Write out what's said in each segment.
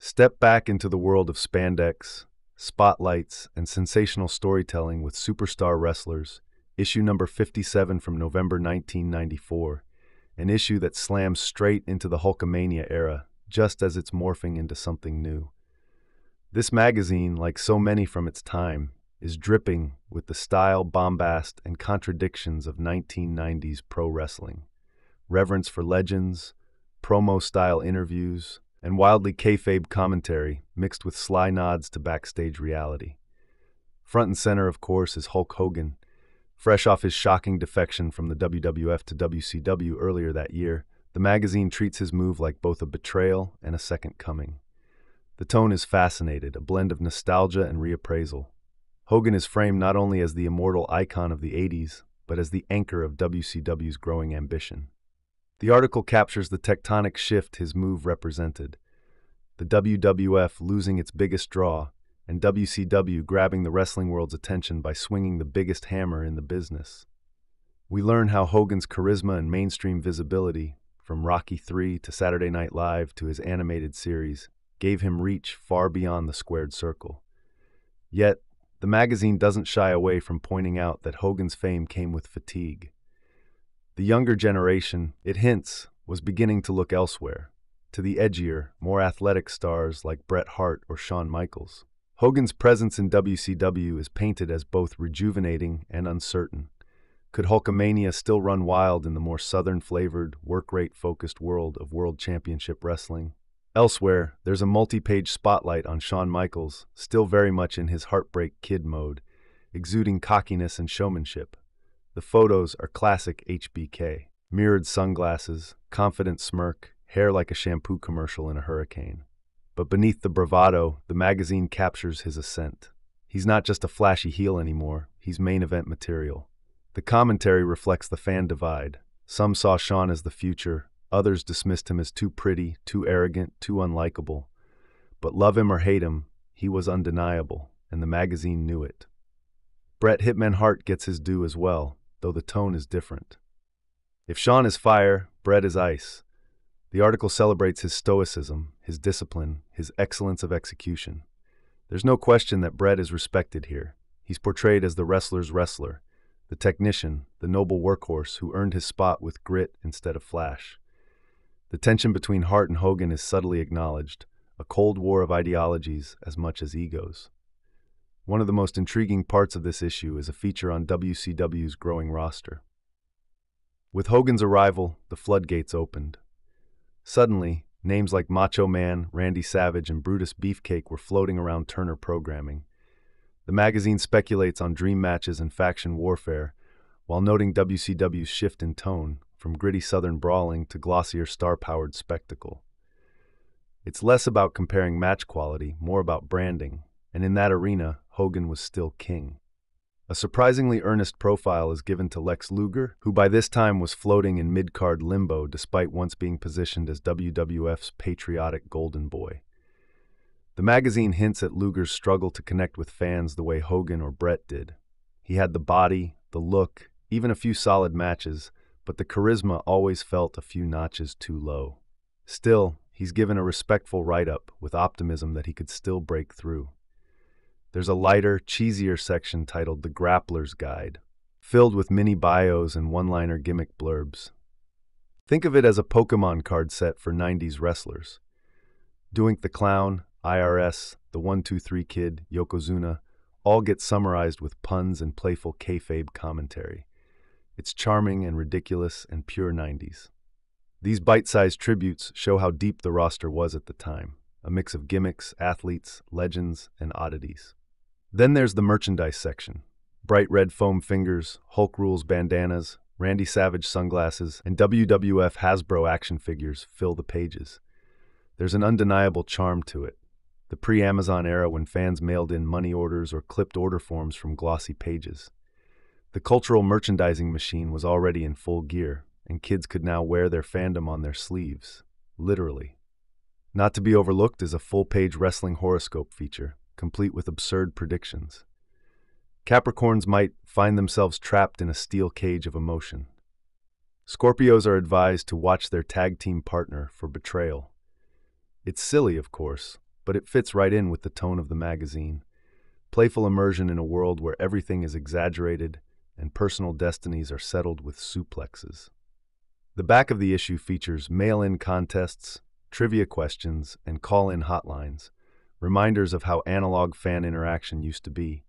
Step back into the world of spandex, spotlights, and sensational storytelling with superstar wrestlers. Issue number 57 from November 1994, an issue that slams straight into the Hulkamania era, just as it's morphing into something new. This magazine, like so many from its time, is dripping with the style, bombast, and contradictions of 1990s pro wrestling. Reverence for legends, promo-style interviews, and wildly kayfabe commentary mixed with sly nods to backstage reality. Front and center, of course, is Hulk Hogan. Fresh off his shocking defection from the WWF to WCW earlier that year, the magazine treats his move like both a betrayal and a second coming. The tone is fascinated, a blend of nostalgia and reappraisal. Hogan is framed not only as the immortal icon of the 80s, but as the anchor of WCW's growing ambition. The article captures the tectonic shift his move represented, the WWF losing its biggest draw, and WCW grabbing the wrestling world's attention by swinging the biggest hammer in the business. We learn how Hogan's charisma and mainstream visibility, from Rocky III to Saturday Night Live to his animated series, gave him reach far beyond the squared circle. Yet, the magazine doesn't shy away from pointing out that Hogan's fame came with fatigue. The younger generation, it hints, was beginning to look elsewhere, to the edgier, more athletic stars like Bret Hart or Shawn Michaels. Hogan's presence in WCW is painted as both rejuvenating and uncertain. Could Hulkamania still run wild in the more southern-flavored, work-rate-focused world of World Championship Wrestling? Elsewhere, there's a multi-page spotlight on Shawn Michaels, still very much in his heartbreak kid mode, exuding cockiness and showmanship. The photos are classic HBK. Mirrored sunglasses, confident smirk, hair like a shampoo commercial in a hurricane. But beneath the bravado, the magazine captures his ascent. He's not just a flashy heel anymore, he's main event material. The commentary reflects the fan divide. Some saw Shawn as the future, others dismissed him as too pretty, too arrogant, too unlikable. But love him or hate him, he was undeniable, and the magazine knew it. Bret Hitman Hart gets his due as well, though the tone is different. If Shawn is fire, Bret is ice. The article celebrates his stoicism, his discipline, his excellence of execution. There's no question that Bret is respected here. He's portrayed as the wrestler's wrestler, the technician, the noble workhorse who earned his spot with grit instead of flash. The tension between Hart and Hogan is subtly acknowledged, a cold war of ideologies as much as egos. One of the most intriguing parts of this issue is a feature on WCW's growing roster. With Hogan's arrival, the floodgates opened. Suddenly, names like Macho Man, Randy Savage, and Brutus Beefcake were floating around Turner programming. The magazine speculates on dream matches and faction warfare, while noting WCW's shift in tone, from gritty southern brawling to glossier star-powered spectacle. It's less about comparing match quality, more about branding, and in that arena, Hogan was still king. A surprisingly earnest profile is given to Lex Luger, who by this time was floating in mid-card limbo despite once being positioned as WWF's patriotic golden boy. The magazine hints at Luger's struggle to connect with fans the way Hogan or Bret did. He had the body, the look, even a few solid matches, but the charisma always felt a few notches too low. Still, he's given a respectful write-up with optimism that he could still break through. There's a lighter, cheesier section titled The Grappler's Guide, filled with mini bios and one-liner gimmick blurbs. Think of it as a Pokemon card set for 90s wrestlers. Doink the Clown, IRS, the 1-2-3 Kid, Yokozuna, all get summarized with puns and playful kayfabe commentary. It's charming and ridiculous and pure 90s. These bite-sized tributes show how deep the roster was at the time, a mix of gimmicks, athletes, legends, and oddities. Then there's the merchandise section. Bright red foam fingers, Hulk Rules bandanas, Randy Savage sunglasses, and WWF Hasbro action figures fill the pages. There's an undeniable charm to it. The pre-Amazon era when fans mailed in money orders or clipped order forms from glossy pages. The cultural merchandising machine was already in full gear, and kids could now wear their fandom on their sleeves, literally. Not to be overlooked is a full-page wrestling horoscope feature, complete with absurd predictions. Capricorns might find themselves trapped in a steel cage of emotion. Scorpios are advised to watch their tag team partner for betrayal. It's silly, of course, but it fits right in with the tone of the magazine. Playful immersion in a world where everything is exaggerated and personal destinies are settled with suplexes. The back of the issue features mail-in contests, trivia questions, and call-in hotlines, reminders of how analog fan interaction used to be.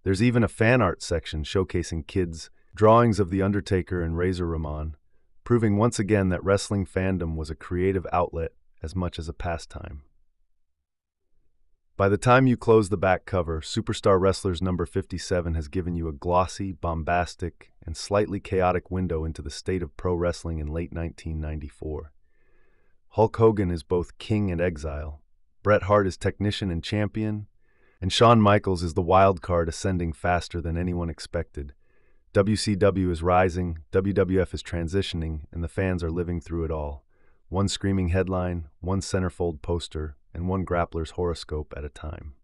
There's even a fan art section showcasing kids' drawings of The Undertaker and Razor Ramon, proving once again that wrestling fandom was a creative outlet as much as a pastime. By the time you close the back cover, Superstar Wrestlers number 57 has given you a glossy, bombastic, and slightly chaotic window into the state of pro wrestling in late 1994. Hulk Hogan is both king and exile, Bret Hart is technician and champion, and Shawn Michaels is the wild card ascending faster than anyone expected. WCW is rising, WWF is transitioning, and the fans are living through it all. One screaming headline, one centerfold poster, and one grappler's horoscope at a time.